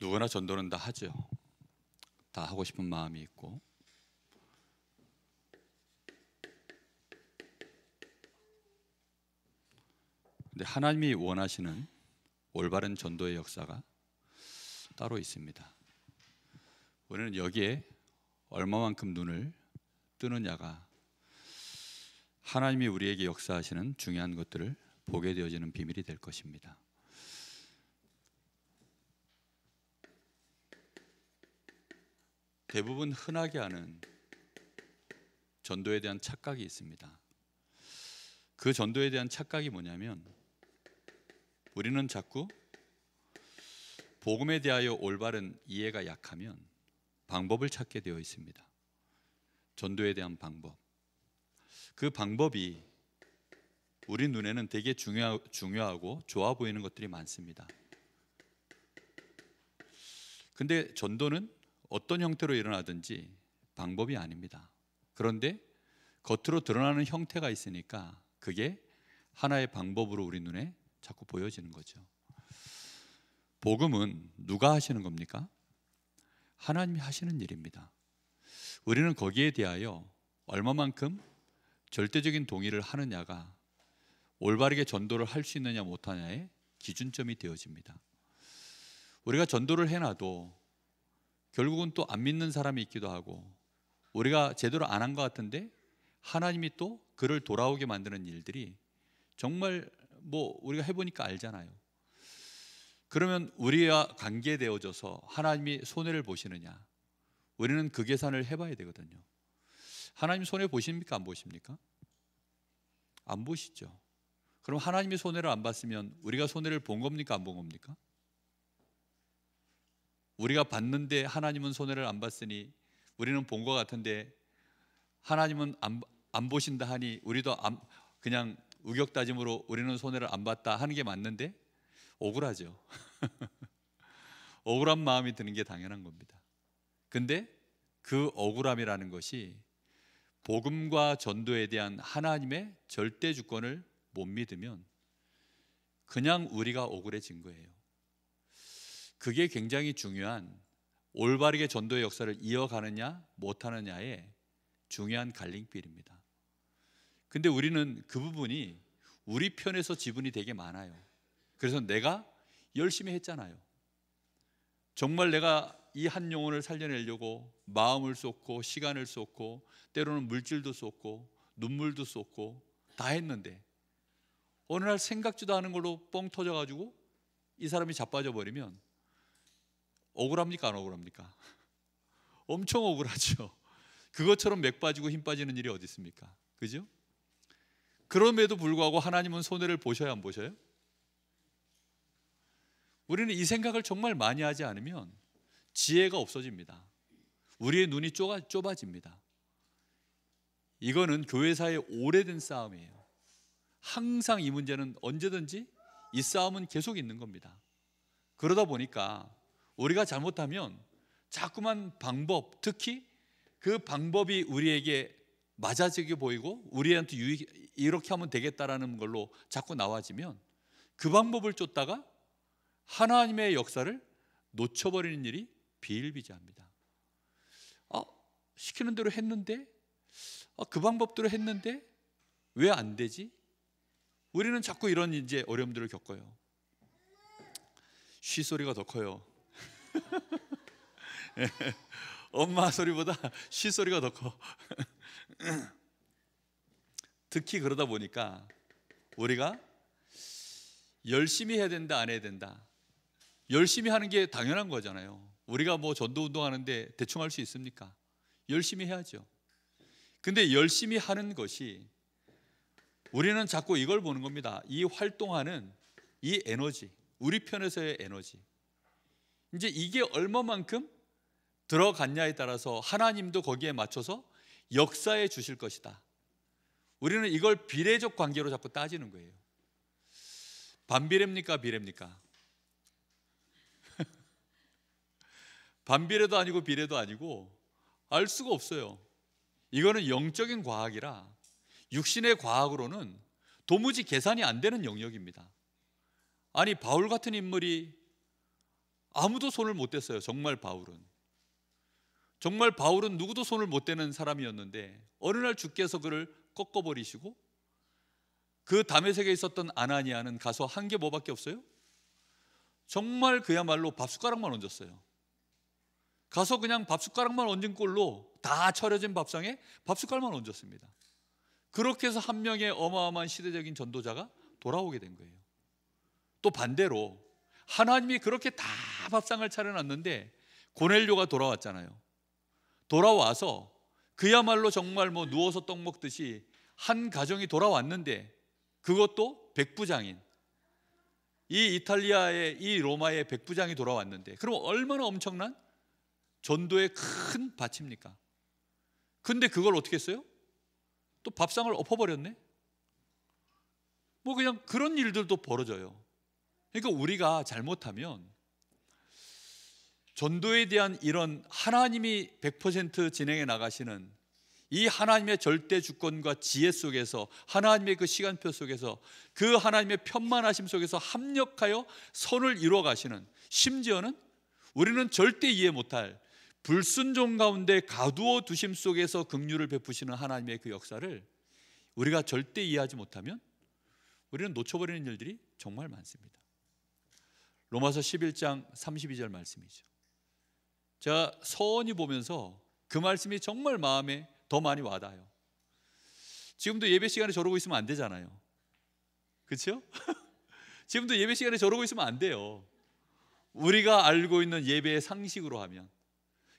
누구나 전도는 다 하죠. 다 하고 싶은 마음이 있고, 근데 하나님이 원하시는 올바른 전도의 역사가 따로 있습니다. 우리는 여기에 얼마만큼 눈을 뜨느냐가 하나님이 우리에게 역사하시는 중요한 것들을 보게 되어지는 비밀이 될 것입니다. 대부분 흔하게 하는 전도에 대한 착각이 있습니다. 그 전도에 대한 착각이 뭐냐면, 우리는 자꾸 복음에 대하여 올바른 이해가 약하면 방법을 찾게 되어 있습니다. 전도에 대한 방법. 그 방법이 우리 눈에는 되게 중요하고 좋아 보이는 것들이 많습니다. 근데 전도는 어떤 형태로 일어나든지 방법이 아닙니다. 그런데 겉으로 드러나는 형태가 있으니까 그게 하나의 방법으로 우리 눈에 자꾸 보여지는 거죠. 복음은 누가 하시는 겁니까? 하나님이 하시는 일입니다. 우리는 거기에 대하여 얼마만큼 절대적인 동의를 하느냐가 올바르게 전도를 할 수 있느냐 못하냐의 기준점이 되어집니다. 우리가 전도를 해놔도 결국은 또 안 믿는 사람이 있기도 하고, 우리가 제대로 안 한 것 같은데 하나님이 또 그를 돌아오게 만드는 일들이 정말 우리가 해보니까 알잖아요. 그러면 우리와 관계되어져서 하나님이 손해를 보시느냐, 우리는 그 계산을 해봐야 되거든요. 하나님 손해 보십니까? 안 보십니까? 안 보시죠. 그럼 하나님이 손해를 안 봤으면 우리가 손해를 본 겁니까? 안 본 겁니까? 우리가 봤는데 하나님은 손해를 안 봤으니 우리는 본 것 같은데 하나님은 안 보신다 하니 우리도 그냥 우격다짐으로 우리는 손해를 안 봤다 하는 게 맞는데 억울하죠. 억울한 마음이 드는 게 당연한 겁니다. 근데 그 억울함이라는 것이 복음과 전도에 대한 하나님의 절대 주권을 못 믿으면 그냥 우리가 억울해진 거예요. 그게 굉장히 중요한, 올바르게 전도의 역사를 이어가느냐 못하느냐의 중요한 갈림길입니다. 근데 우리는 그 부분이 우리 편에서 지분이 되게 많아요. 그래서 내가 열심히 했잖아요. 정말 내가 이 한 영혼을 살려내려고 마음을 쏟고 시간을 쏟고 때로는 물질도 쏟고 눈물도 쏟고 다 했는데 어느 날 생각지도 않은 걸로 뻥 터져가지고 이 사람이 자빠져 버리면 억울합니까? 안 억울합니까? 엄청 억울하죠. 그것처럼 맥 빠지고 힘 빠지는 일이 어디 있습니까? 그죠? 그럼에도 불구하고 하나님은 손해를 보셔야 안 보셔요? 우리는 이 생각을 정말 많이 하지 않으면 지혜가 없어집니다. 우리의 눈이 좁아집니다. 이거는 교회사의 오래된 싸움이에요. 항상 이 문제는 언제든지 이 싸움은 계속 있는 겁니다. 그러다 보니까 우리가 잘못하면 자꾸만 방법, 특히 그 방법이 우리에게 맞아지게 보이고 우리한테 이렇게 하면 되겠다라는 걸로 자꾸 나와지면 그 방법을 쫓다가 하나님의 역사를 놓쳐버리는 일이 비일비재합니다. 시키는 대로 했는데, 그 방법대로 했는데 왜 안 되지? 우리는 자꾸 이런 이제 어려움들을 겪어요. 쉬 소리가 더 커요. 엄마 소리보다 쉬 소리가 더 커. 특히 그러다 보니까 우리가 열심히 해야 된다, 안 해야 된다. 열심히 하는 게 당연한 거잖아요. 우리가 전도 운동하는데 대충 할 수 있습니까? 열심히 해야죠. 근데 열심히 하는 것이, 우리는 자꾸 이걸 보는 겁니다. 이 활동하는 이 에너지, 우리 편에서의 에너지, 이제 이게 얼마만큼 들어갔냐에 따라서 하나님도 거기에 맞춰서 역사해 주실 것이다. 우리는 이걸 비례적 관계로 자꾸 따지는 거예요. 반비례입니까? 비례입니까? 반비례도 아니고 비례도 아니고 알 수가 없어요. 이거는 영적인 과학이라 육신의 과학으로는 도무지 계산이 안 되는 영역입니다. 아니, 바울 같은 인물이 아무도 손을 못 댔어요. 정말 바울은 누구도 손을 못 대는 사람이었는데 어느 날 주께서 그를 꺾어버리시고 그 다메섹에 있었던 아나니아는 가서 한 게 뭐밖에 없어요? 정말 그야말로 밥숟가락만 얹었어요. 가서 그냥 밥숟가락만 얹은 꼴로 다 차려진 밥상에 밥숟가락만 얹었습니다. 그렇게 해서 한 명의 어마어마한 시대적인 전도자가 돌아오게 된 거예요. 또 반대로 하나님이 그렇게 다 밥상을 차려놨는데 고넬료가 돌아왔잖아요. 돌아와서 그야말로 정말 뭐 누워서 떡 먹듯이 한 가정이 돌아왔는데 그것도 백부장인 이 이탈리아의 이 로마의 백부장이 돌아왔는데 그럼 얼마나 엄청난 전도의 큰 밭입니까? 근데 그걸 어떻게 했어요? 또 밥상을 엎어버렸네? 뭐 그냥 그런 일들도 벌어져요. 그러니까 우리가 잘못하면 전도에 대한 이런 하나님이 100% 진행해 나가시는 이 하나님의 절대 주권과 지혜 속에서 하나님의 그 시간표 속에서 그 하나님의 편만하심 속에서 합력하여 선을 이루어 가시는, 심지어는 우리는 절대 이해 못할 불순종 가운데 가두어 두심 속에서 긍휼을 베푸시는 하나님의 그 역사를 우리가 절대 이해하지 못하면 우리는 놓쳐버리는 일들이 정말 많습니다. 로마서 11장 32절 말씀이죠. 제가 서원히 보면서 그 말씀이 정말 마음에 더 많이 와닿아요. 지금도 예배 시간에 저러고 있으면 안 되잖아요. 그렇죠? 지금도 예배 시간에 저러고 있으면 안 돼요. 우리가 알고 있는 예배의 상식으로 하면.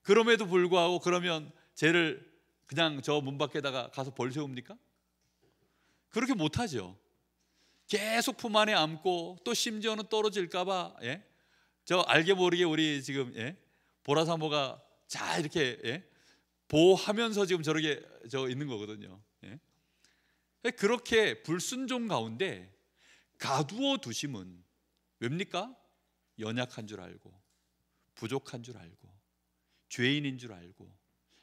그럼에도 불구하고 그러면 쟤를 그냥 저 문 밖에다가 가서 벌 세웁니까? 그렇게 못하죠. 계속 품 안에 안고 또 심지어는 떨어질까 봐 저 알게 모르게 우리 지금 보라사모가 잘 이렇게 보호하면서 지금 저렇게 있는 거거든요. 그렇게 불순종 가운데 가두어 두심은 왜입니까? 연약한 줄 알고 부족한 줄 알고 죄인인 줄 알고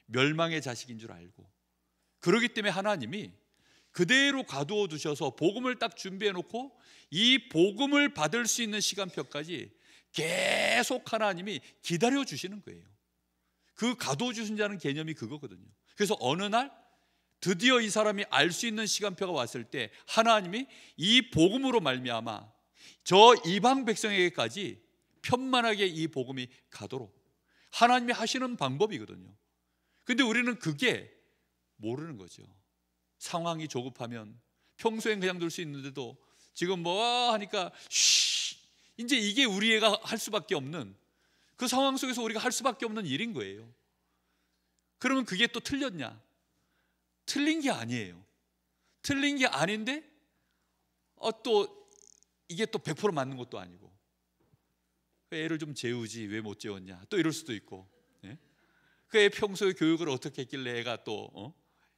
멸망의 자식인 줄 알고 그렇기 때문에 하나님이 그대로 가두어 두셔서 복음을 딱 준비해 놓고 이 복음을 받을 수 있는 시간표까지 계속 하나님이 기다려 주시는 거예요. 그 가두어 주신 자는 개념이 그거거든요. 그래서 어느 날 드디어 이 사람이 알 수 있는 시간표가 왔을 때 하나님이 이 복음으로 말미암아 저 이방 백성에게까지 편만하게 이 복음이 가도록 하나님이 하시는 방법이거든요. 근데 우리는 그게 모르는 거죠. 상황이 조급하면 평소엔 그냥 둘 수 있는데도 지금 뭐 하니까 이제 이게 우리가 할 수밖에 없는 그 상황 속에서 우리가 할 수밖에 없는 일인 거예요. 그러면 그게 또 틀렸냐? 틀린 게 아니에요. 틀린 게 아닌데 또 이게 또 100% 맞는 것도 아니고 애를 좀 재우지 왜 못 재웠냐 또 이럴 수도 있고 그 애 평소에 교육을 어떻게 했길래 애가 또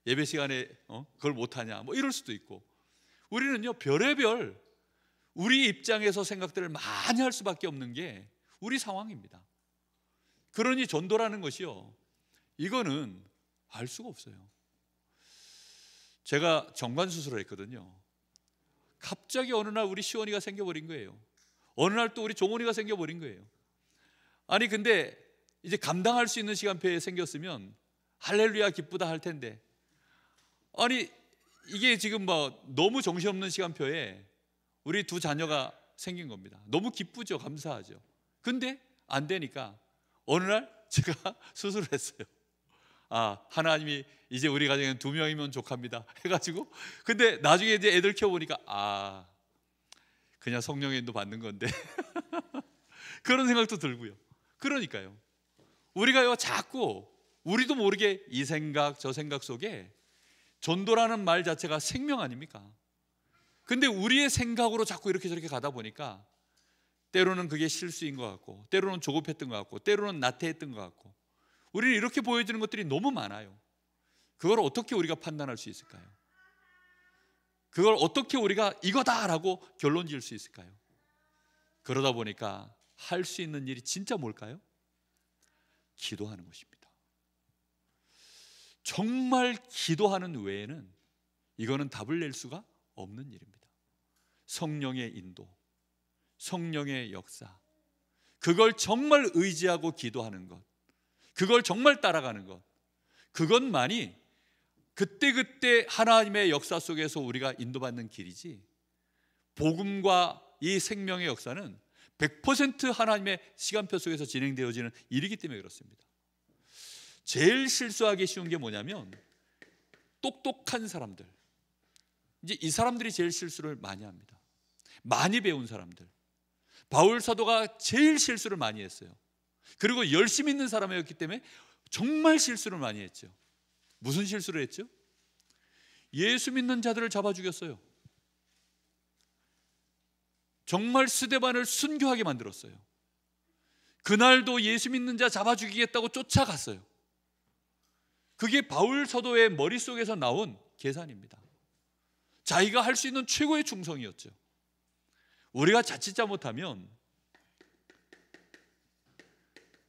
예배 시간에 그걸 못하냐 뭐 이럴 수도 있고 우리는요 별의별 우리 입장에서 생각들을 많이 할 수밖에 없는 게 우리 상황입니다. 그러니 전도라는 것이요 이거는 알 수가 없어요. 제가 정관 수술을 했거든요. 갑자기 어느 날 우리 시원이가 생겨버린 거예요. 어느 날 또 우리 종원이가 생겨버린 거예요. 아니 근데 이제 감당할 수 있는 시간표에 생겼으면 할렐루야 기쁘다 할 텐데 아니 이게 지금 뭐 너무 정신없는 시간표에 우리 두 자녀가 생긴 겁니다. 너무 기쁘죠. 감사하죠. 근데 안 되니까 어느 날 제가 수술을 했어요. 하나님이 이제 우리 가정에는 2명이면 족합니다 해가지고 근데 나중에 이제 애들 키워보니까 그냥 성령의 인도 받는 건데 그런 생각도 들고요. 그러니까요 우리가요 자꾸 우리도 모르게 이 생각 저 생각 속에 전도라는 말 자체가 생명 아닙니까? 근데 우리의 생각으로 자꾸 이렇게 저렇게 가다 보니까 때로는 그게 실수인 것 같고 때로는 조급했던 것 같고 때로는 나태했던 것 같고 우리는 이렇게 보여지는 것들이 너무 많아요. 그걸 어떻게 우리가 판단할 수 있을까요? 그걸 어떻게 우리가 이거다라고 결론 지을 수 있을까요? 그러다 보니까 할 수 있는 일이 진짜 뭘까요? 기도하는 것입니다. 정말 기도하는 외에는 이거는 답을 낼 수가 없는 일입니다. 성령의 인도, 성령의 역사, 그걸 정말 의지하고 기도하는 것, 그걸 정말 따라가는 것, 그것만이 그때그때 하나님의 역사 속에서 우리가 인도받는 길이지, 복음과 이 생명의 역사는 100% 하나님의 시간표 속에서 진행되어지는 일이기 때문에 그렇습니다. 제일 실수하기 쉬운 게 뭐냐면 똑똑한 사람들, 이제 이 사람들이 제일 실수를 많이 합니다. 많이 배운 사람들. 바울 사도가 제일 실수를 많이 했어요. 그리고 열심히 있는 사람이었기 때문에 정말 실수를 많이 했죠. 무슨 실수를 했죠? 예수 믿는 자들을 잡아 죽였어요. 정말 스데반을 순교하게 만들었어요. 그날도 예수 믿는 자 잡아 죽이겠다고 쫓아갔어요. 그게 바울 사도의 머릿속에서 나온 계산입니다. 자기가 할 수 있는 최고의 충성이었죠. 우리가 자칫 잘못하면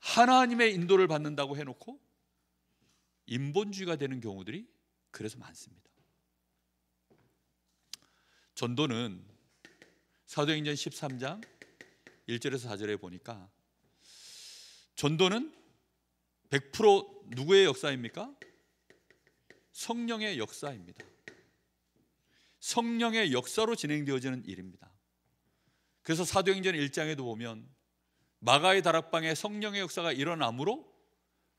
하나님의 인도를 받는다고 해놓고 인본주의가 되는 경우들이 그래서 많습니다. 전도는 사도행전 13장 1절에서 4절에 보니까 전도는 100% 누구의 역사입니까? 성령의 역사입니다. 성령의 역사로 진행되어지는 일입니다. 그래서 사도행전 1장에도 보면 마가의 다락방에 성령의 역사가 일어나므로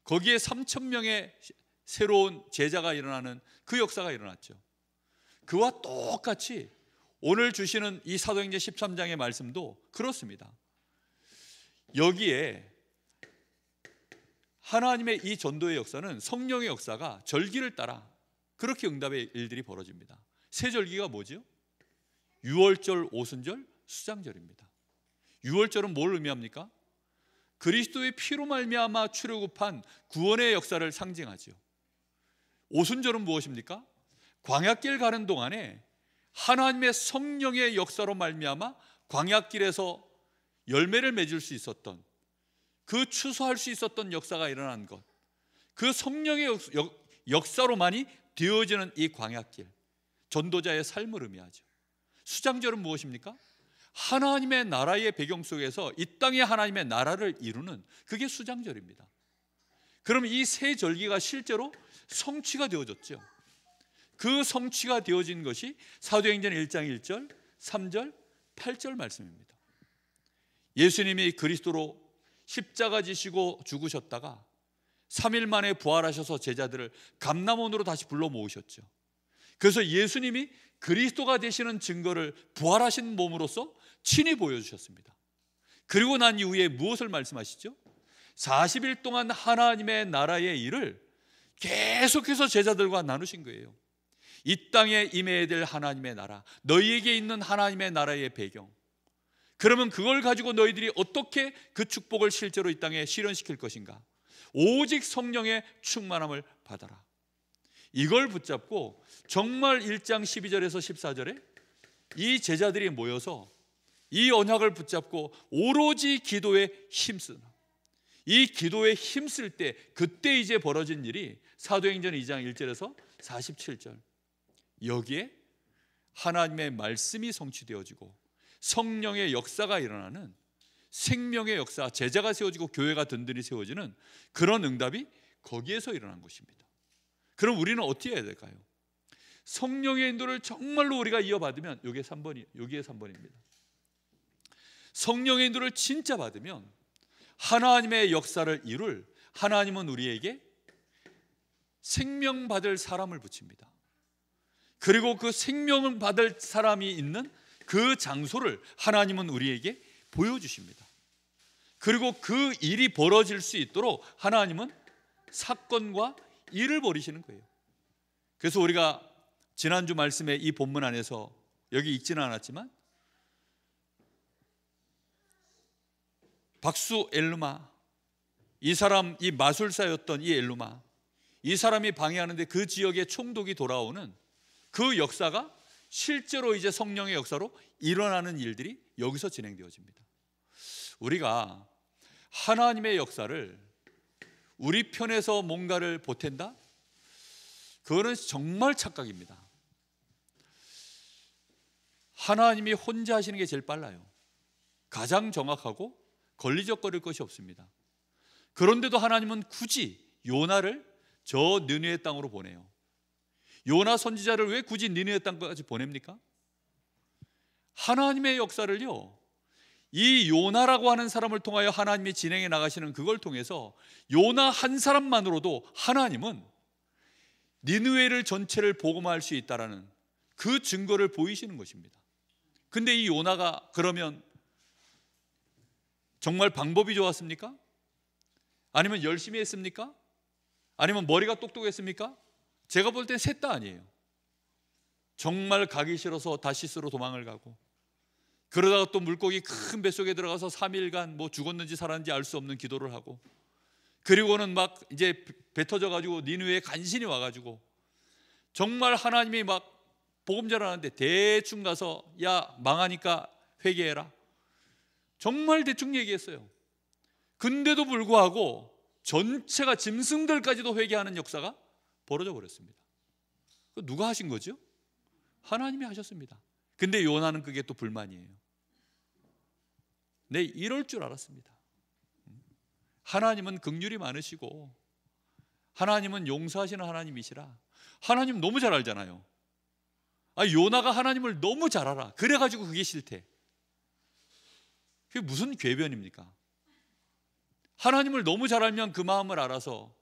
거기에 3,000명의 새로운 제자가 일어나는 그 역사가 일어났죠. 그와 똑같이 오늘 주시는 이 사도행전 13장의 말씀도 그렇습니다. 여기에 하나님의 이 전도의 역사는 성령의 역사가 절기를 따라 그렇게 응답의 일들이 벌어집니다. 세 절기가 뭐죠? 유월절, 오순절, 수장절입니다. 유월절은 뭘 의미합니까? 그리스도의 피로 말미암아 출애굽한 구원의 역사를 상징하죠. 오순절은 무엇입니까? 광야길 가는 동안에 하나님의 성령의 역사로 말미암아 광야길에서 열매를 맺을 수 있었던, 그 추수할 수 있었던 역사가 일어난 것, 그 성령의 역사로만이 되어지는 이 광야길, 전도자의 삶을 의미하죠. 수장절은 무엇입니까? 하나님의 나라의 배경 속에서 이 땅에 하나님의 나라를 이루는, 그게 수장절입니다. 그럼 이 세 절기가 실제로 성취가 되어졌죠. 그 성취가 되어진 것이 사도행전 1장 1절, 3절, 8절 말씀입니다. 예수님이 그리스도로 십자가 지시고 죽으셨다가 3일 만에 부활하셔서 제자들을 감람원으로 다시 불러 모으셨죠. 그래서 예수님이 그리스도가 되시는 증거를 부활하신 몸으로써 친히 보여주셨습니다. 그리고 난 이후에 무엇을 말씀하시죠? 40일 동안 하나님의 나라의 일을 계속해서 제자들과 나누신 거예요. 이 땅에 임해야 될 하나님의 나라, 너희에게 있는 하나님의 나라의 배경, 그러면 그걸 가지고 너희들이 어떻게 그 축복을 실제로 이 땅에 실현시킬 것인가? 오직 성령의 충만함을 받아라. 이걸 붙잡고 정말 1장 12절에서 14절에 이 제자들이 모여서 이 언약을 붙잡고 오로지 기도에 힘쓰나, 이 기도에 힘쓸 때 그때 이제 벌어진 일이 사도행전 2장 1절에서 47절, 여기에 하나님의 말씀이 성취되어지고 성령의 역사가 일어나는 생명의 역사, 제자가 세워지고 교회가 든든히 세워지는 그런 응답이 거기에서 일어난 것입니다. 그럼 우리는 어떻게 해야 될까요? 성령의 인도를 정말로 우리가 이어받으면, 여기에 3번입니다. 성령의 인도를 진짜 받으면 하나님의 역사를 이룰, 하나님은 우리에게 생명 받을 사람을 붙입니다. 그리고 그 생명을 받을 사람이 있는 그 장소를 하나님은 우리에게 보여주십니다. 그리고 그 일이 벌어질 수 있도록 하나님은 사건과 일을 벌이시는 거예요. 그래서 우리가 지난주 말씀에 이 본문 안에서 여기 읽지는 않았지만 박수 엘루마, 이 사람, 이 마술사였던 이 엘루마, 이 사람이 방해하는데 그 지역에 총독이 돌아오는 그 역사가 실제로 이제 성령의 역사로 일어나는 일들이 여기서 진행되어집니다. 우리가 하나님의 역사를 우리 편에서 뭔가를 보탠다? 그거는 정말 착각입니다. 하나님이 혼자 하시는 게 제일 빨라요. 가장 정확하고 걸리적거릴 것이 없습니다. 그런데도 하나님은 굳이 요나를 저 느느웨 땅으로 보내요. 요나 선지자를 왜 굳이 니느웨 땅까지 보냅니까? 하나님의 역사를요, 이 요나라고 하는 사람을 통하여 하나님이 진행해 나가시는 그걸 통해서 요나 한 사람만으로도 하나님은 니느웨를 전체를 복음화할 수 있다라는 그 증거를 보이시는 것입니다. 근데 이 요나가 그러면 정말 방법이 좋았습니까? 아니면 열심히 했습니까? 아니면 머리가 똑똑했습니까? 제가 볼 땐 셋 다 아니에요. 정말 가기 싫어서 다시스로 도망을 가고, 그러다가 또 물고기 큰 뱃속에 들어가서 3일간 뭐 죽었는지 살았는지 알 수 없는 기도를 하고, 그리고는 막 이제 배 터져가지고 니느웨에 간신히 와가지고 정말 하나님이 막 복음 전하는데 대충 가서 야 망하니까 회개해라, 정말 대충 얘기했어요. 근데도 불구하고 전체가 짐승들까지도 회개하는 역사가 벌어져 버렸습니다. 누가 하신 거죠? 하나님이 하셨습니다. 근데 요나는 그게 또 불만이에요. 네, 이럴 줄 알았습니다. 하나님은 긍휼이 많으시고 하나님은 용서하시는 하나님이시라. 하나님 너무 잘 알잖아요. 요나가 하나님을 너무 잘 알아. 그래가지고 그게 싫대. 그게 무슨 궤변입니까? 하나님을 너무 잘 알면 그 마음을 알아서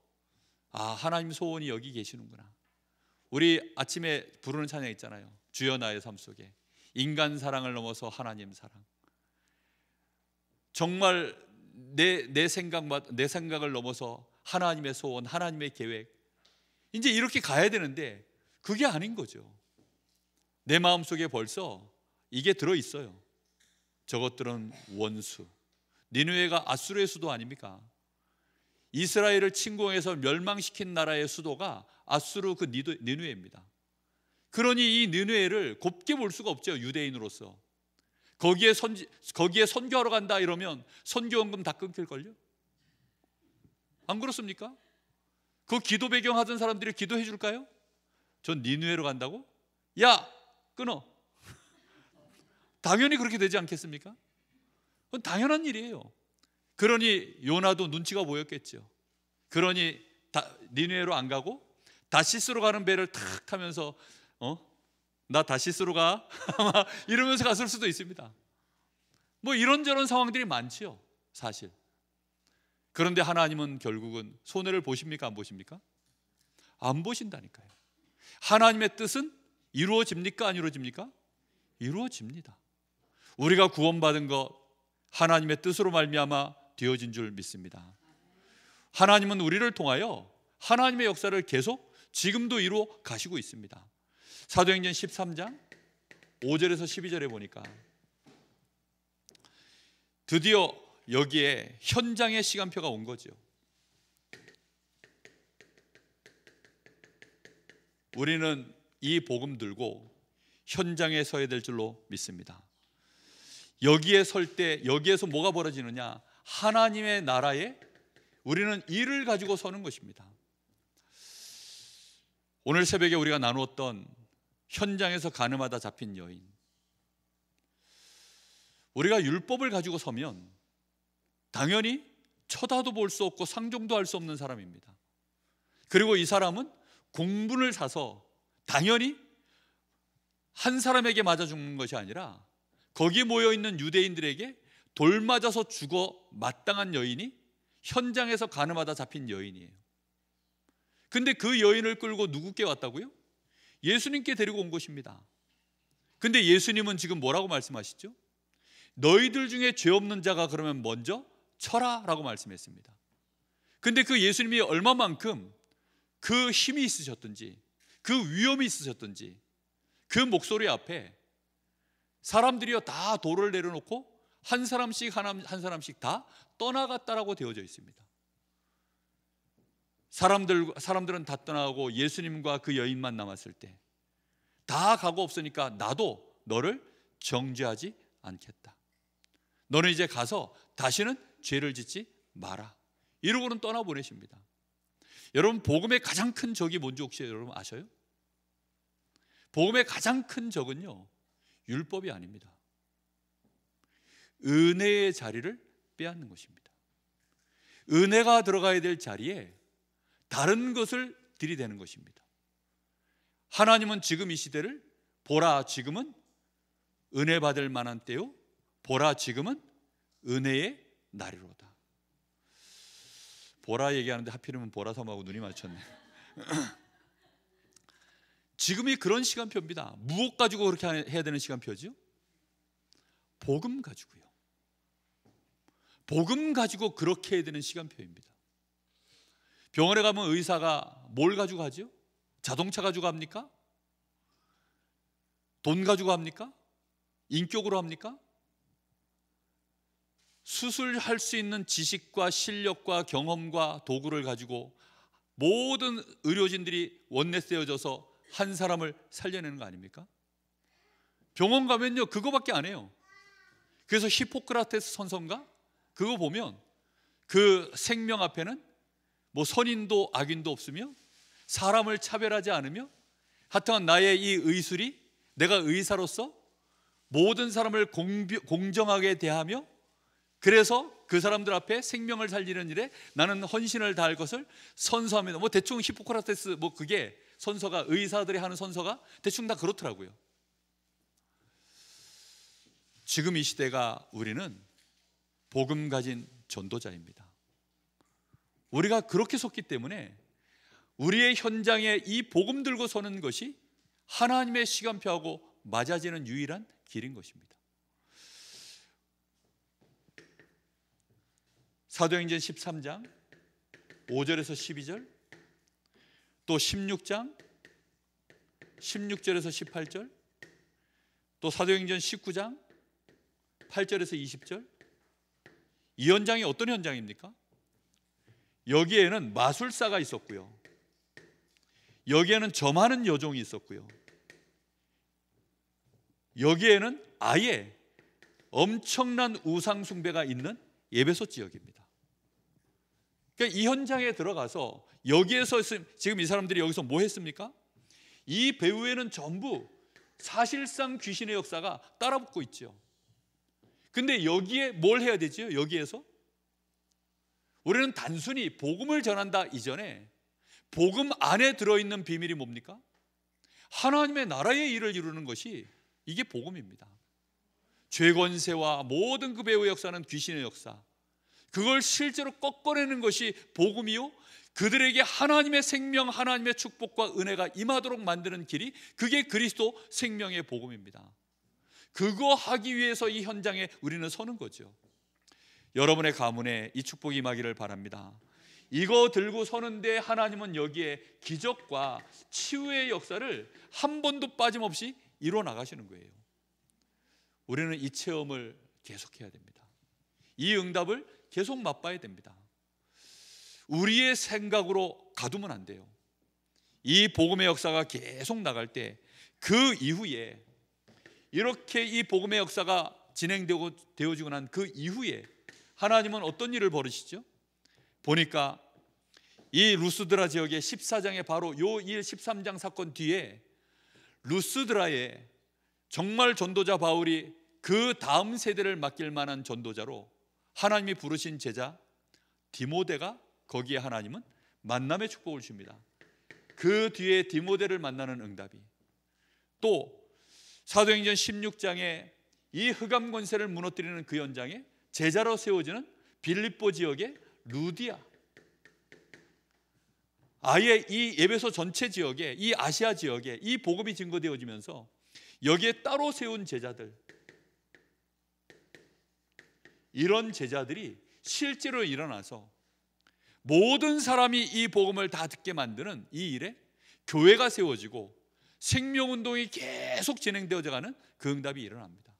하나님 소원이 여기 계시는구나. 우리 아침에 부르는 찬양 있잖아요. 주여 나의 삶 속에 인간 사랑을 넘어서 하나님 사랑. 정말 내 생각을 넘어서 하나님의 소원, 하나님의 계획, 이제 이렇게 가야 되는데 그게 아닌 거죠. 내 마음속에 벌써 이게 들어있어요. 저것들은 원수. 니느웨가 아수르의 수도 아닙니까? 이스라엘을 침공해서 멸망시킨 나라의 수도가 아수르 그 니느웨입니다. 그러니 이 니느웨를 곱게 볼 수가 없죠, 유대인으로서. 거기에 선교하러 간다 이러면 선교원금 다 끊길걸요? 안 그렇습니까? 그 기도 배경 하던 사람들이 기도해 줄까요? 전 니느웨로 간다고? 야, 끊어. 당연히 그렇게 되지 않겠습니까? 그건 당연한 일이에요. 그러니 요나도 눈치가 보였겠죠. 그러니 니느웨로 안 가고 다시스로 가는 배를 탁 타면서 나 다시스로 가? 이러면서 갔을 수도 있습니다. 뭐 이런저런 상황들이 많지요, 사실. 그런데 하나님은 결국은 손해를 보십니까, 안 보십니까? 안 보신다니까요. 하나님의 뜻은 이루어집니까, 안 이루어집니까? 이루어집니다. 우리가 구원받은 것 하나님의 뜻으로 말미암아 되어진 줄 믿습니다. 하나님은 우리를 통하여 하나님의 역사를 계속 지금도 이루어 가시고 있습니다. 사도행전 13장 5절에서 12절에 보니까 드디어 여기에 현장의 시간표가 온 거죠. 우리는 이 복음 들고 현장에 서야 될 줄로 믿습니다. 여기에 설 때 여기에서 뭐가 벌어지느냐? 하나님의 나라에 우리는 일을 가지고 서는 것입니다. 오늘 새벽에 우리가 나누었던 현장에서 가늠하다 잡힌 여인, 우리가 율법을 가지고 서면 당연히 쳐다도 볼 수 없고 상종도 할 수 없는 사람입니다. 그리고 이 사람은 공분을 사서 당연히 한 사람에게 맞아 죽는 것이 아니라 거기 모여있는 유대인들에게 돌 맞아서 죽어 마땅한 여인이 현장에서 가늠하다 잡힌 여인이에요. 근데 그 여인을 끌고 누구께 왔다고요? 예수님께 데리고 온 것입니다. 근데 예수님은 지금 뭐라고 말씀하시죠? 너희들 중에 죄 없는 자가 그러면 먼저 쳐라 라고 말씀했습니다. 근데 그 예수님이 얼마만큼 그 힘이 있으셨든지 그 위엄이 있으셨든지 그 목소리 앞에 사람들이요 다 돌을 내려놓고 한 사람씩 한 사람씩 다 떠나갔다라고 되어져 있습니다. 사람들은 다 떠나고 예수님과 그 여인만 남았을 때 다 가고 없으니까 나도 너를 정죄하지 않겠다. 너는 이제 가서 다시는 죄를 짓지 마라. 이러고는 떠나보내십니다. 여러분, 복음의 가장 큰 적이 뭔지 혹시 여러분 아셔요? 복음의 가장 큰 적은요 율법이 아닙니다. 은혜의 자리를 빼앗는 것입니다. 은혜가 들어가야 될 자리에 다른 것을 들이대는 것입니다. 하나님은 지금 이 시대를 보라 지금은 은혜 받을 만한 때요, 보라 지금은 은혜의 날이로다. 보라 얘기하는데 하필이면 보라섬하고 눈이 맞췄네. 지금이 그런 시간표입니다. 무엇 가지고 그렇게 해야 되는 시간표죠? 복음 가지고요. 복음 가지고 그렇게 해야 되는 시간표입니다. 병원에 가면 의사가 뭘 가지고 하죠? 자동차 가지고 합니까? 돈 가지고 합니까? 인격으로 합니까? 수술할 수 있는 지식과 실력과 경험과 도구를 가지고 모든 의료진들이 원내세워져서 한 사람을 살려내는 거 아닙니까? 병원 가면요 그거밖에 안 해요. 그래서 히포크라테스 선서인가? 그거 보면 그 생명 앞에는 뭐 선인도 악인도 없으며 사람을 차별하지 않으며 하여튼 나의 이 의술이 내가 의사로서 모든 사람을 공정하게 대하며 그래서 그 사람들 앞에 생명을 살리는 일에 나는 헌신을 다할 것을 선서합니다. 뭐 대충 히포크라테스 뭐 그게 선서가 의사들이 하는 선서가 대충 다 그렇더라고요. 지금 이 시대가 우리는 복음 가진 전도자입니다. 우리가 그렇게 섰기 때문에 우리의 현장에 이 복음 들고 서는 것이 하나님의 시간표하고 맞아지는 유일한 길인 것입니다. 사도행전 13장 5절에서 12절, 또 16장 16절에서 18절, 또 사도행전 19장 8절에서 20절, 이 현장이 어떤 현장입니까? 여기에는 마술사가 있었고요, 여기에는 점하는 여종이 있었고요, 여기에는 아예 엄청난 우상 숭배가 있는 에베소 지역입니다. 그러니까 이 현장에 들어가서 여기에서 지금 이 사람들이 여기서 뭐 했습니까? 이 배후에는 전부 사실상 귀신의 역사가 따라붙고 있죠. 근데 여기에 뭘 해야 되죠? 여기에서 우리는 단순히 복음을 전한다 이전에 복음 안에 들어있는 비밀이 뭡니까? 하나님의 나라의 일을 이루는 것이 이게 복음입니다. 죄권세와 모든 그 배후의 역사는 귀신의 역사, 그걸 실제로 꺾어내는 것이 복음이요, 그들에게 하나님의 생명, 하나님의 축복과 은혜가 임하도록 만드는 길이, 그게 그리스도 생명의 복음입니다. 그거 하기 위해서 이 현장에 우리는 서는 거죠. 여러분의 가문에 이 축복이 임하기를 바랍니다. 이거 들고 서는데 하나님은 여기에 기적과 치유의 역사를 한 번도 빠짐없이 이루어 나가시는 거예요. 우리는 이 체험을 계속해야 됩니다. 이 응답을 계속 맛봐야 됩니다. 우리의 생각으로 가두면 안 돼요. 이 복음의 역사가 계속 나갈 때 그 이후에, 이렇게 이 복음의 역사가 진행되어지고 난 그 이후에 하나님은 어떤 일을 벌이시죠? 보니까 이 루스드라 지역의 14장에 바로 요 일 13장 사건 뒤에 루스드라에 정말 전도자 바울이 그 다음 세대를 맡길 만한 전도자로 하나님이 부르신 제자 디모데가, 거기에 하나님은 만남의 축복을 줍니다. 그 뒤에 디모데를 만나는 응답이, 또 사도행전 16장에 이 흑암 권세를 무너뜨리는 그 현장에 제자로 세워지는 빌립보 지역의 루디아, 아예 이 에베소 전체 지역에, 이 아시아 지역에 이 복음이 증거되어지면서 여기에 따로 세운 제자들, 이런 제자들이 실제로 일어나서 모든 사람이 이 복음을 다 듣게 만드는 이 일에 교회가 세워지고 생명운동이 계속 진행되어져가는 그 응답이 일어납니다.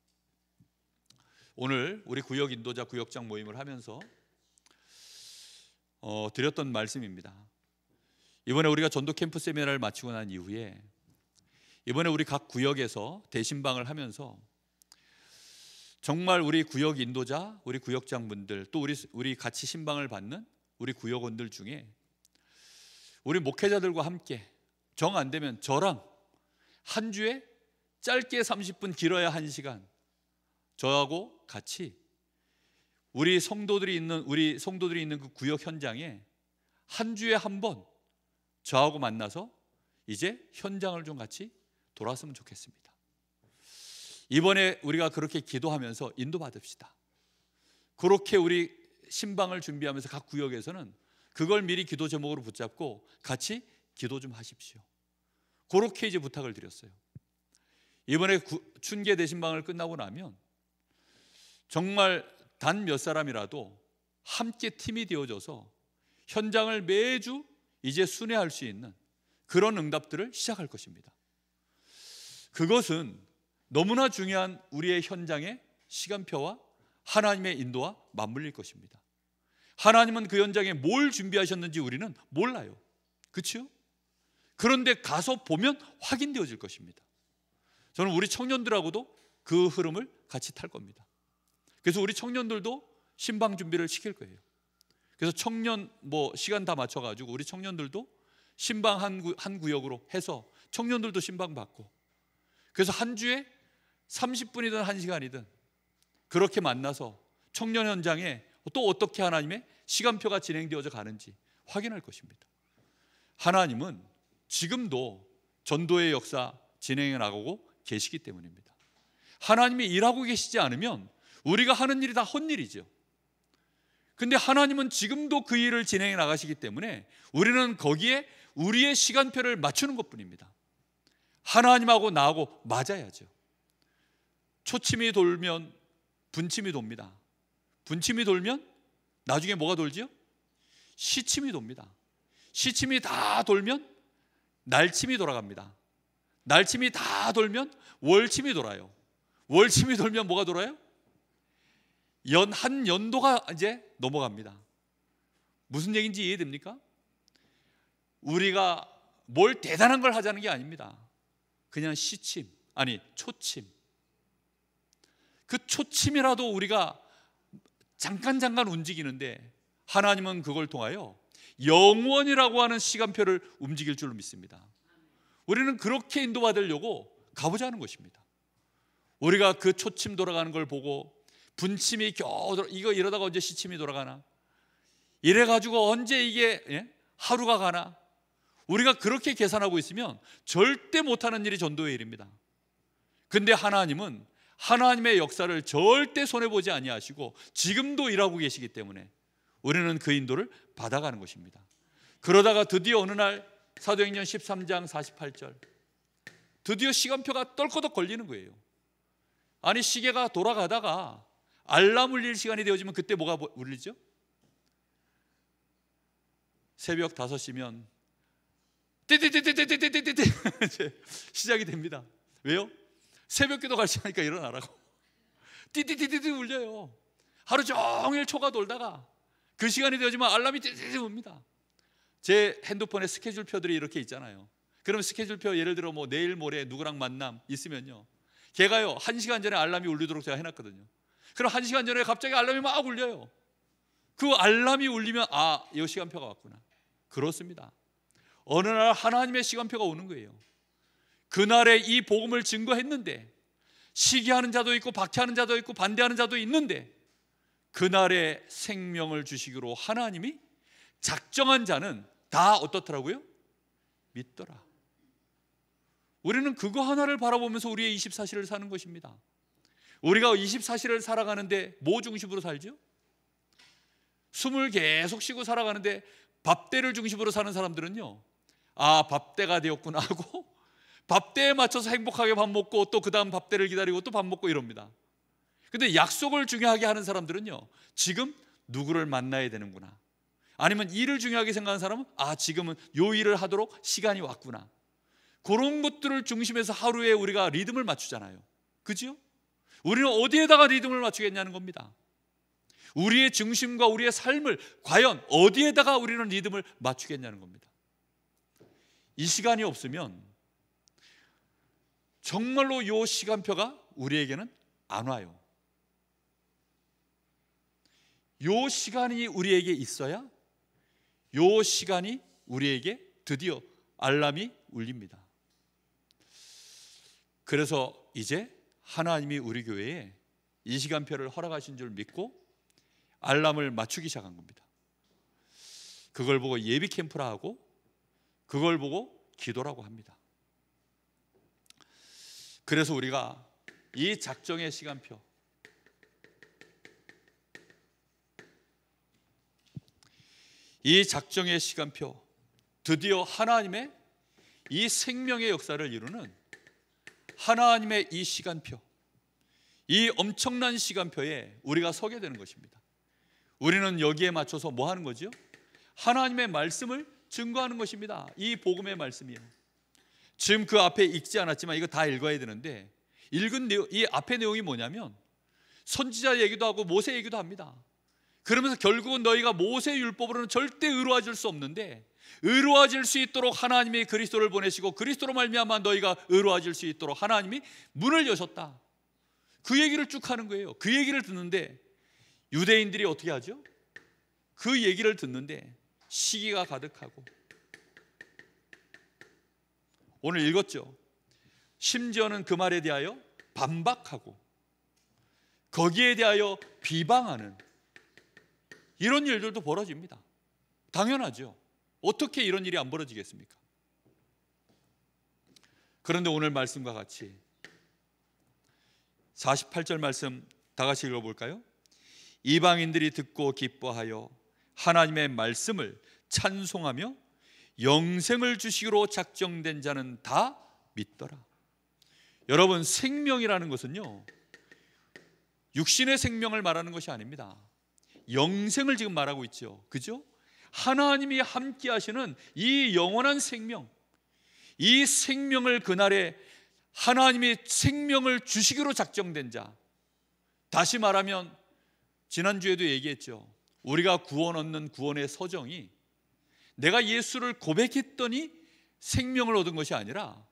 오늘 우리 구역 인도자 구역장 모임을 하면서 드렸던 말씀입니다. 이번에 우리가 전도 캠프 세미나를 마치고 난 이후에 이번에 우리 각 구역에서 대신방을 하면서 정말 우리 구역 인도자, 우리 구역장분들, 또 우리 같이 신방을 받는 우리 구역원들 중에 우리 목회자들과 함께 정 안 되면 저랑 한 주에 짧게 30분, 길어야 1시간 저하고 같이 우리 성도들이 있는 그 구역 현장에 한 주에 한 번 저하고 만나서 이제 현장을 좀 같이 돌았으면 좋겠습니다. 이번에 우리가 그렇게 기도하면서 인도받읍시다. 그렇게 우리 신방을 준비하면서 각 구역에서는 그걸 미리 기도 제목으로 붙잡고 같이 기도 좀 하십시오. 그렇게 이제 부탁을 드렸어요. 이번에 춘계 대신방을 끝나고 나면 정말 단 몇 사람이라도 함께 팀이 되어져서 현장을 매주 이제 순회할 수 있는 그런 응답들을 시작할 것입니다. 그것은 너무나 중요한 우리의 현장의 시간표와 하나님의 인도와 맞물릴 것입니다. 하나님은 그 현장에 뭘 준비하셨는지 우리는 몰라요. 그렇죠? 그런데 가서 보면 확인되어질 것입니다. 저는 우리 청년들하고도 그 흐름을 같이 탈 겁니다. 그래서 우리 청년들도 신방 준비를 시킬 거예요. 그래서 청년 시간 다 맞춰가지고 우리 청년들도 신방 한 구역으로 해서 청년들도 신방 받고, 그래서 한 주에 30분이든 1시간이든 그렇게 만나서 청년 현장에 또 어떻게 하나님의 시간표가 진행되어져 가는지 확인할 것입니다. 하나님은 지금도 전도의 역사 진행해 나가고 계시기 때문입니다. 하나님이 일하고 계시지 않으면 우리가 하는 일이 다 헛일이죠. 근데 하나님은 지금도 그 일을 진행해 나가시기 때문에 우리는 거기에 우리의 시간표를 맞추는 것뿐입니다. 하나님하고 나하고 맞아야죠. 초침이 돌면 분침이 돕니다. 분침이 돌면 나중에 뭐가 돌지요? 시침이 돕니다. 시침이 다 돌면 날침이 돌아갑니다. 날침이 다 돌면 월침이 돌아요. 월침이 돌면 뭐가 돌아요? 한 연도가 이제 넘어갑니다. 무슨 얘기인지 이해됩니까? 우리가 뭘 대단한 걸 하자는 게 아닙니다. 그냥 초침. 그 초침이라도 우리가 잠깐 움직이는데 하나님은 그걸 통하여 영원이라고 하는 시간표를 움직일 줄로 믿습니다. 우리는 그렇게 인도받으려고 가보자는 것입니다. 우리가 그 초침 돌아가는 걸 보고 분침이 이거 이러다가 언제 시침이 돌아가나, 이래가지고 언제 이게 하루가 가나, 우리가 그렇게 계산하고 있으면 절대 못하는 일이 전도의 일입니다. 근데 하나님은 하나님의 역사를 절대 손해보지 아니하시고 지금도 일하고 계시기 때문에 우리는 그 인도를 받아가는 것입니다. 그러다가 드디어 어느 날 사도행전 13장 48절 드디어 시간표가 떨거덕 걸리는 거예요. 아니, 시계가 돌아가다가 알람 울릴 시간이 되어지면 그때 뭐가 울리죠? 새벽 5시면 띠띠띠띠띠띠띠띠 시작이 됩니다. 왜요? 새벽기도 갈 시간이니까 일어나라고. 띠띠띠띠띠 울려요. 하루 종일 초가 돌다가 그 시간이 되어지면 알람이 띠띠띠 웁니다. 제 핸드폰에 스케줄표들이 이렇게 있잖아요. 그럼 스케줄표 예를 들어 내일 모레 누구랑 만남 있으면요, 걔가요 1시간 전에 알람이 울리도록 제가 해놨거든요. 그럼 1시간 전에 갑자기 알람이 막 울려요. 그 알람이 울리면 이 시간표가 왔구나. 그렇습니다. 어느 날 하나님의 시간표가 오는 거예요. 그날에 이 복음을 증거했는데 시기하는 자도 있고 박해하는 자도 있고 반대하는 자도 있는데 그날에 생명을 주시기로 하나님이 작정한 자는 다 어떻더라고요? 믿더라. 우리는 그거 하나를 바라보면서 우리의 24시를 사는 것입니다. 우리가 24시를 살아가는데 뭐 중심으로 살죠? 숨을 계속 쉬고 살아가는데 밥때를 중심으로 사는 사람들은요, 밥때가 되었구나 하고 밥때에 맞춰서 행복하게 밥 먹고 또 그 다음 밥때를 기다리고 또 밥 먹고 이럽니다. 근데 약속을 중요하게 하는 사람들은요, 지금 누구를 만나야 되는구나, 아니면 일을 중요하게 생각하는 사람은 지금은 요 일을 하도록 시간이 왔구나, 그런 것들을 중심해서 하루에 우리가 리듬을 맞추잖아요. 그죠? 우리는 어디에다가 리듬을 맞추겠냐는 겁니다. 우리의 중심과 우리의 삶을 과연 어디에다가 우리는 리듬을 맞추겠냐는 겁니다. 이 시간이 없으면 정말로 이 시간표가 우리에게는 안 와요. 이 시간이 우리에게 있어야 이 시간이 우리에게 드디어 알람이 울립니다. 그래서 이제 하나님이 우리 교회에 이 시간표를 허락하신 줄 믿고 알람을 맞추기 시작한 겁니다. 그걸 보고 예비 캠프라 하고 그걸 보고 기도라고 합니다. 그래서 우리가 이 작정의 시간표, 이 작정의 시간표, 드디어 하나님의 이 생명의 역사를 이루는 하나님의 이 시간표, 이 엄청난 시간표에 우리가 서게 되는 것입니다. 우리는 여기에 맞춰서 뭐 하는 거죠? 하나님의 말씀을 증거하는 것입니다. 이 복음의 말씀이요. 지금 그 앞에 읽지 않았지만 이거 다 읽어야 되는데, 읽은 내용, 이 앞의 내용이 뭐냐면 선지자 얘기도 하고 모세 얘기도 합니다. 그러면서 결국은 너희가 모세 율법으로는 절대 의로워질 수 없는데 의로워질 수 있도록 하나님이 그리스도를 보내시고 그리스도로 말미암아 너희가 의로워질 수 있도록 하나님이 문을 여셨다. 그 얘기를 쭉 하는 거예요. 그 얘기를 듣는데 유대인들이 어떻게 하죠? 그 얘기를 듣는데 시기가 가득하고, 오늘 읽었죠. 심지어는 그 말에 대하여 반박하고 거기에 대하여 비방하는 이런 일들도 벌어집니다. 당연하죠. 어떻게 이런 일이 안 벌어지겠습니까? 그런데 오늘 말씀과 같이 48절 말씀 다 같이 읽어볼까요? 이방인들이 듣고 기뻐하여 하나님의 말씀을 찬송하며 영생을 주시기로 작정된 자는 다 믿더라. 여러분, 생명이라는 것은요, 육신의 생명을 말하는 것이 아닙니다. 영생을 지금 말하고 있죠. 그죠? 하나님이 함께 하시는 이 영원한 생명, 이 생명을 그날에 하나님이 생명을 주시기로 작정된 자, 다시 말하면 지난주에도 얘기했죠. 우리가 구원 얻는 구원의 서정이 내가 예수를 고백했더니 생명을 얻은 것이 아니라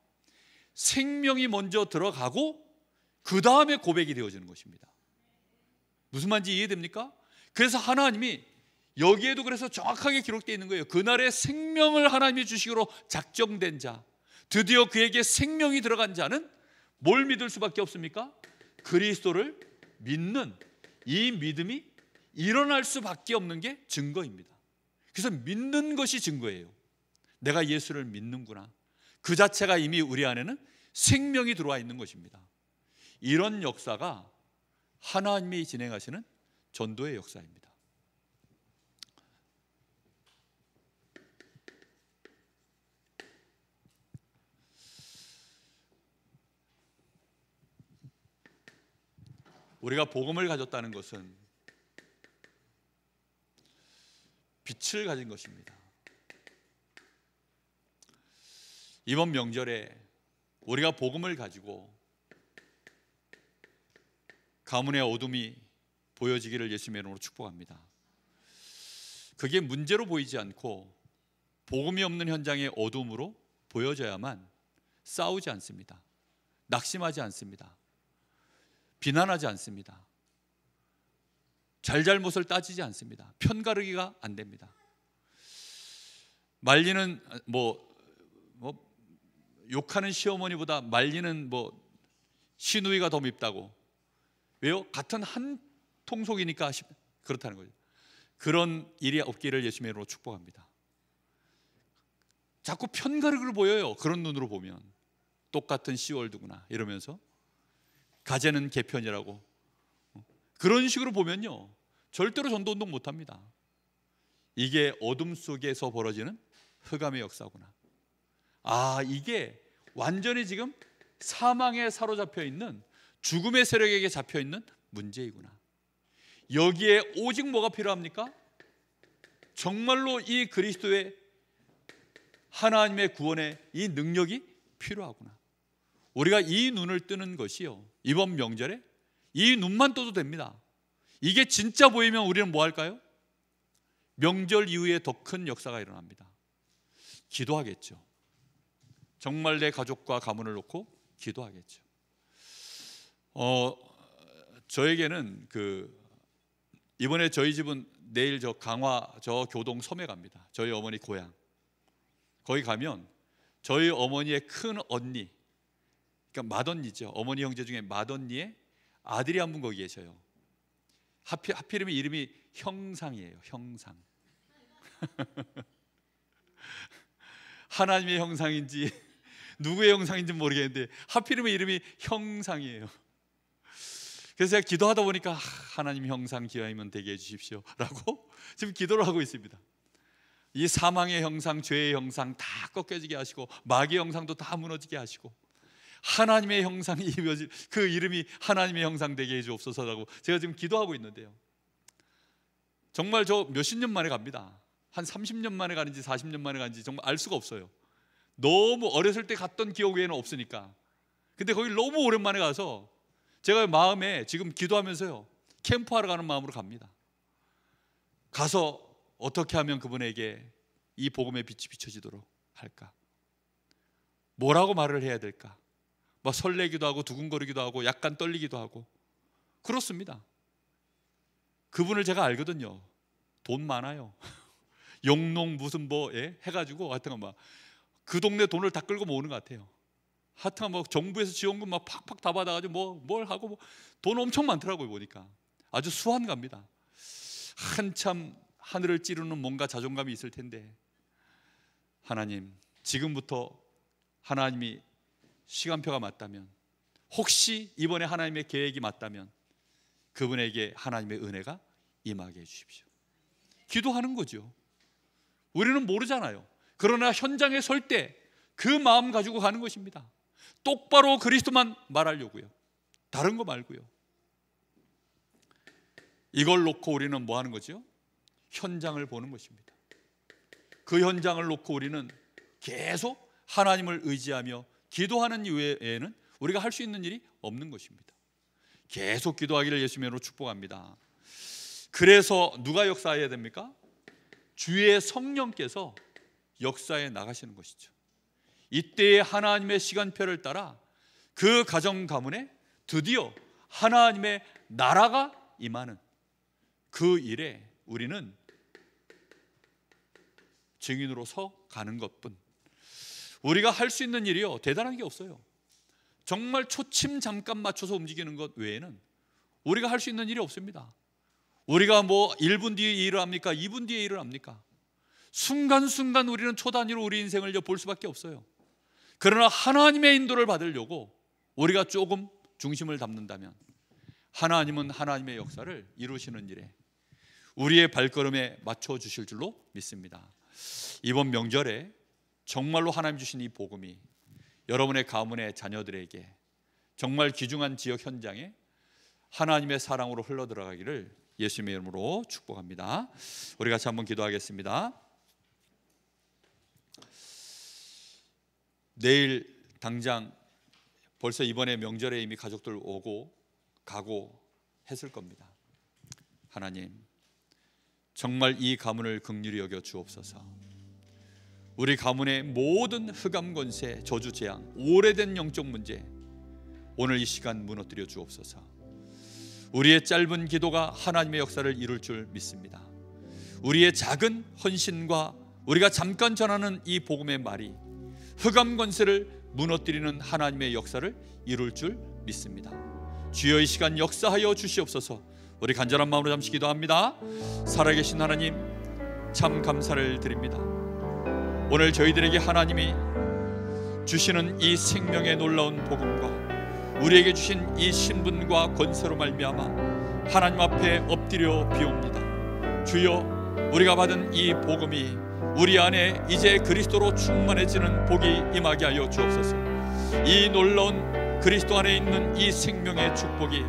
생명이 먼저 들어가고 그 다음에 고백이 되어지는 것입니다. 무슨 말인지 이해됩니까? 그래서 하나님이 여기에도 그래서 정확하게 기록되어 있는 거예요. 그날의 생명을 하나님이 주시기로 작정된 자, 드디어 그에게 생명이 들어간 자는 뭘 믿을 수밖에 없습니까? 그리스도를 믿는 이 믿음이 일어날 수밖에 없는 게 증거입니다. 그래서 믿는 것이 증거예요. 내가 예수를 믿는구나. 그 자체가 이미 우리 안에는 생명이 들어와 있는 것입니다. 이런 역사가 하나님이 진행하시는 전도의 역사입니다. 우리가 복음을 가졌다는 것은 빛을 가진 것입니다. 이번 명절에 우리가 복음을 가지고 가문의 어둠이 보여지기를 예수님의 이름으로 축복합니다. 그게 문제로 보이지 않고 복음이 없는 현장의 어둠으로 보여져야만 싸우지 않습니다. 낙심하지 않습니다. 비난하지 않습니다. 잘잘못을 따지지 않습니다. 편가르기가 안 됩니다. 말리는 욕하는 시어머니보다 말리는 시누이가 더 밉다고. 왜요? 같은 한 통속이니까 그렇다는 거죠. 그런 일이 없기를 예수님의 이름으로 축복합니다. 자꾸 편가르기를 보여요. 그런 눈으로 보면 똑같은 씨월드구나 이러면서 가재는 개편이라고 그런 식으로 보면요 절대로 전도운동 못합니다. 이게 어둠 속에서 벌어지는 흑암의 역사구나. 이게 완전히 지금 사망에 사로잡혀 있는 죽음의 세력에게 잡혀 있는 문제이구나. 여기에 오직 뭐가 필요합니까? 정말로 이 그리스도의 하나님의 구원의 이 능력이 필요하구나. 우리가 이 눈을 뜨는 것이요, 이번 명절에 이 눈만 떠도 됩니다. 이게 진짜 보이면 우리는 뭐 할까요? 명절 이후에 더 큰 역사가 일어납니다. 기도하겠죠. 정말 내 가족과 가문을 놓고 기도하겠죠. 저에게는 이번에 저희 집은 내일 강화 교동 섬에 갑니다. 저희 어머니 고향. 거기 가면 저희 어머니의 큰 언니, 그러니까 맏언니죠. 어머니 형제 중에 맏언니의 아들이 한 분 거기 계셔요. 하필이면 이름이 형상이에요. 형상. 하나님의 형상인지 누구의 형상인지 모르겠는데 하필이면 이름이 형상이에요. 그래서 제가 기도하다 보니까 하나님 형상 기하면 되게 해주십시오 라고 지금 기도를 하고 있습니다. 이 사망의 형상, 죄의 형상 다 꺾여지게 하시고 마귀의 형상도 다 무너지게 하시고 하나님의 형상이 입어질 그 이름이 하나님의 형상 되게 해주옵소서라고 제가 지금 기도하고 있는데요, 정말 저 몇십 년 만에 갑니다. 한 30년 만에 가는지 40년 만에 가는지 정말 알 수가 없어요. 너무 어렸을 때 갔던 기억 외에는 없으니까. 근데 거기 너무 오랜만에 가서 제가 마음에 지금 기도하면서요, 캠프하러 가는 마음으로 갑니다. 가서 어떻게 하면 그분에게 이 복음의 빛이 비춰지도록 할까? 뭐라고 말을 해야 될까? 막 설레기도 하고 두근거리기도 하고 약간 떨리기도 하고 그렇습니다. 그분을 제가 알거든요. 돈 많아요. 영농 무슨 뭐 해가지고 하여튼 막 그 동네 돈을 다 끌고 모으는 것 같아요. 하여튼 뭐 정부에서 지원금 막 팍팍 다 받아가지고 뭐 뭘 하고 뭐 돈 엄청 많더라고요. 보니까 아주 수완갑니다. 한참 하늘을 찌르는 뭔가 자존감이 있을 텐데, 하나님 지금부터 하나님이 시간표가 맞다면, 혹시 이번에 하나님의 계획이 맞다면 그분에게 하나님의 은혜가 임하게 해주십시오. 기도하는 거죠. 우리는 모르잖아요. 그러나 현장에 설 때 그 마음 가지고 가는 것입니다. 똑바로 그리스도만 말하려고요. 다른 거 말고요. 이걸 놓고 우리는 뭐 하는 거죠? 현장을 보는 것입니다. 그 현장을 놓고 우리는 계속 하나님을 의지하며 기도하는 이외에는 우리가 할 수 있는 일이 없는 것입니다. 계속 기도하기를 예수님으로 축복합니다. 그래서 누가 역사해야 됩니까? 주의 성령께서 역사에 나가시는 것이죠. 이때의 하나님의 시간표를 따라 그 가정 가문에 드디어 하나님의 나라가 임하는 그 일에 우리는 증인으로서 가는 것뿐. 우리가 할 수 있는 일이요, 대단한 게 없어요. 정말 초침 잠깐 맞춰서 움직이는 것 외에는 우리가 할 수 있는 일이 없습니다. 우리가 뭐 1분 뒤에 일을 합니까? 2분 뒤에 일을 합니까? 순간순간 우리는 초단위로 우리 인생을 볼 수밖에 없어요. 그러나 하나님의 인도를 받으려고 우리가 조금 중심을 담는다면 하나님은 하나님의 역사를 이루시는 일에 우리의 발걸음에 맞춰주실 줄로 믿습니다. 이번 명절에 정말로 하나님 주신 이 복음이 여러분의 가문의 자녀들에게 정말 귀중한 지역 현장에 하나님의 사랑으로 흘러들어가기를 예수님의 이름으로 축복합니다. 우리 같이 한번 기도하겠습니다. 내일 당장 벌써 이번에 명절에 이미 가족들 오고 가고 했을 겁니다. 하나님, 정말 이 가문을 긍휼히 여겨 주옵소서. 우리 가문의 모든 흑암 권세, 저주 재앙, 오래된 영적 문제 오늘 이 시간 무너뜨려 주옵소서. 우리의 짧은 기도가 하나님의 역사를 이룰 줄 믿습니다. 우리의 작은 헌신과 우리가 잠깐 전하는 이 복음의 말이 흑암 권세를 무너뜨리는 하나님의 역사를 이룰 줄 믿습니다. 주여 이 시간 역사하여 주시옵소서. 우리 간절한 마음으로 잠시 기도합니다. 살아계신 하나님, 참 감사를 드립니다. 오늘 저희들에게 하나님이 주시는 이 생명의 놀라운 복음과 우리에게 주신 이 신분과 권세로 말미암아 하나님 앞에 엎드려 비옵니다. 주여, 우리가 받은 이 복음이 우리 안에 이제 그리스도로 충만해지는 복이 임하게 하여 주옵소서. 이 놀라운 그리스도 안에 있는 이 생명의 축복이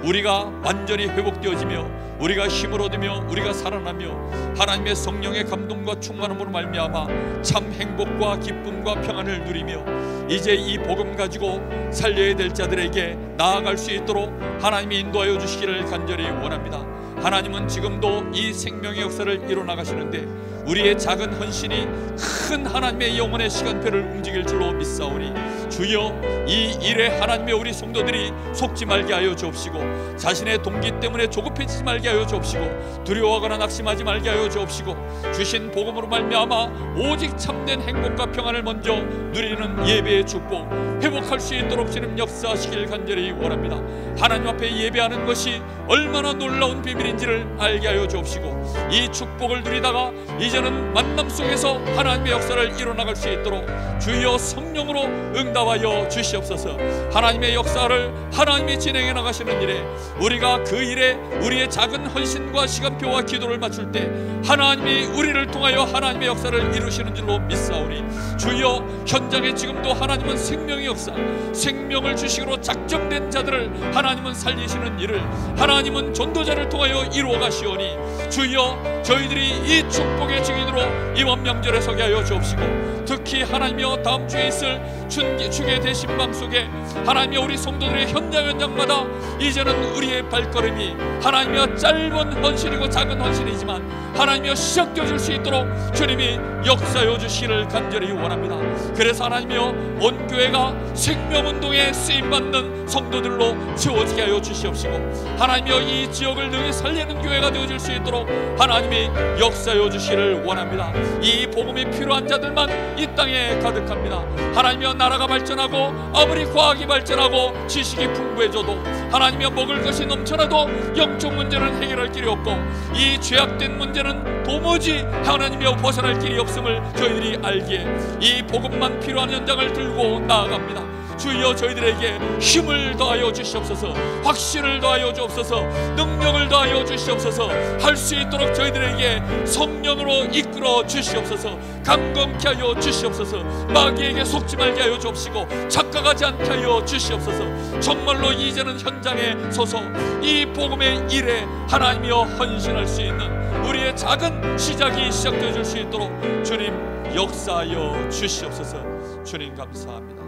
우리가 완전히 회복되어지며 우리가 힘을 얻으며 우리가 살아나며 하나님의 성령의 감동과 충만함으로 말미암아 참 행복과 기쁨과 평안을 누리며 이제 이 복음 가지고 살려야 될 자들에게 나아갈 수 있도록 하나님이 인도하여 주시기를 간절히 원합니다. 하나님은 지금도 이 생명의 역사를 이뤄나가시는데 우리의 작은 헌신이 큰 하나님의 영혼의 시간표를 움직일 줄로 믿사오니 주여 이 일에 하나님의 우리 성도들이 속지 말게 하여 주옵시고 자신의 동기 때문에 조급해지지 말게 하여 주옵시고 두려워하거나 낙심하지 말게 하여 주옵시고 주신 복음으로 말미암아 오직 참된 행복과 평안을 먼저 누리는 예배의 축복 회복할 수 있도록 주님 역사하시길 간절히 원합니다. 하나님 앞에 예배하는 것이 얼마나 놀라운 비밀인지를 알게 하여 주옵시고 이 축복을 누리다가 이제는 만남 속에서 하나님의 역사를 이뤄나갈 수 있도록 주여 성령으로 응답하여 주시옵소서. 하나님의 역사를 하나님이 진행해 나가시는 일에 우리가 그 일에 우리의 작은 헌신과 시간표와 기도를 맞출 때 하나님이 우리를 통하여 하나님의 역사를 이루시는 줄로 믿사오니 주여 현장에 지금도 하나님은 생명의 역사 생명을 주시기로 작정된 자들을 하나님은 살리시는 일을 하나님은 전도자를 통하여 이루어 가시오니 주여 저희들이 이 축복의 증인으로 이번 명절에 서게 하여 주옵시고 특히 하나님이여 다음 주에 있을 주의 대신방 속에 하나님이여 우리 성도들의 현장마다 이제는 우리의 발걸음이 하나님이여 짧은 헌신이고 작은 헌신이지만 하나님이여 시작되어질 수 있도록 주님이 역사여 주시기를 간절히 원합니다. 그래서 하나님이여 온 교회가 생명운동에 쓰임받는 성도들로 채워지게 하여 주시옵시고 하나님이여 이 지역을 능히 살리는 교회가 되어질 수 있도록 하나님이 역사여 주시기를 원합니다. 이 복음이 필요한 자들만 이 땅에 가득합니다. 하나님이여 나라가 발전하고 아무리 과학이 발전하고 지식이 풍부해져도 하나님이여 먹을 것이 넘쳐나도 영적 문제는 해결할 길이 없고 이 죄악된 문제는 도무지 하나님이여 벗어날 길이 없음을 저희들이 알기에 이 복음만 필요한 현장을 들고 나아갑니다. 주여 저희들에게 힘을 더하여 주시옵소서 확신을 더하여 주옵소서 능력을 더하여 주시옵소서 할 수 있도록 저희들에게 성령으로 이끌어 주시옵소서 강건케 하여 주시옵소서 마귀에게 속지 말게 하여 주옵시고 착각하지 않게 하여 주시옵소서 정말로 이제는 현장에 서서 이 복음의 일에 하나님이여 헌신할 수 있는 우리의 작은 시작이 시작되어 줄 수 있도록 주님 역사하여 주시옵소서. 주님 감사합니다.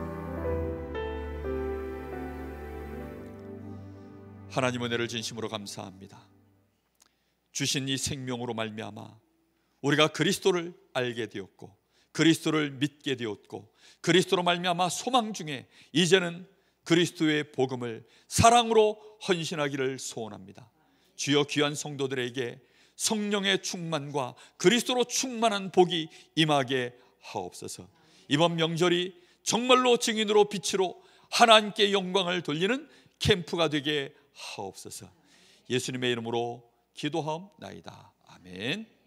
하나님 은혜를 진심으로 감사합니다. 주신 이 생명으로 말미암아 우리가 그리스도를 알게 되었고 그리스도를 믿게 되었고 그리스도로 말미암아 소망 중에 이제는 그리스도의 복음을 사랑으로 헌신하기를 소원합니다. 주여 귀한 성도들에게 성령의 충만과 그리스도로 충만한 복이 임하게 하옵소서. 이번 명절이 정말로 증인으로 빛으로 하나님께 영광을 돌리는 캠프가 되게 하옵소서. 예수님의 이름으로 기도하옵나이다. 아멘.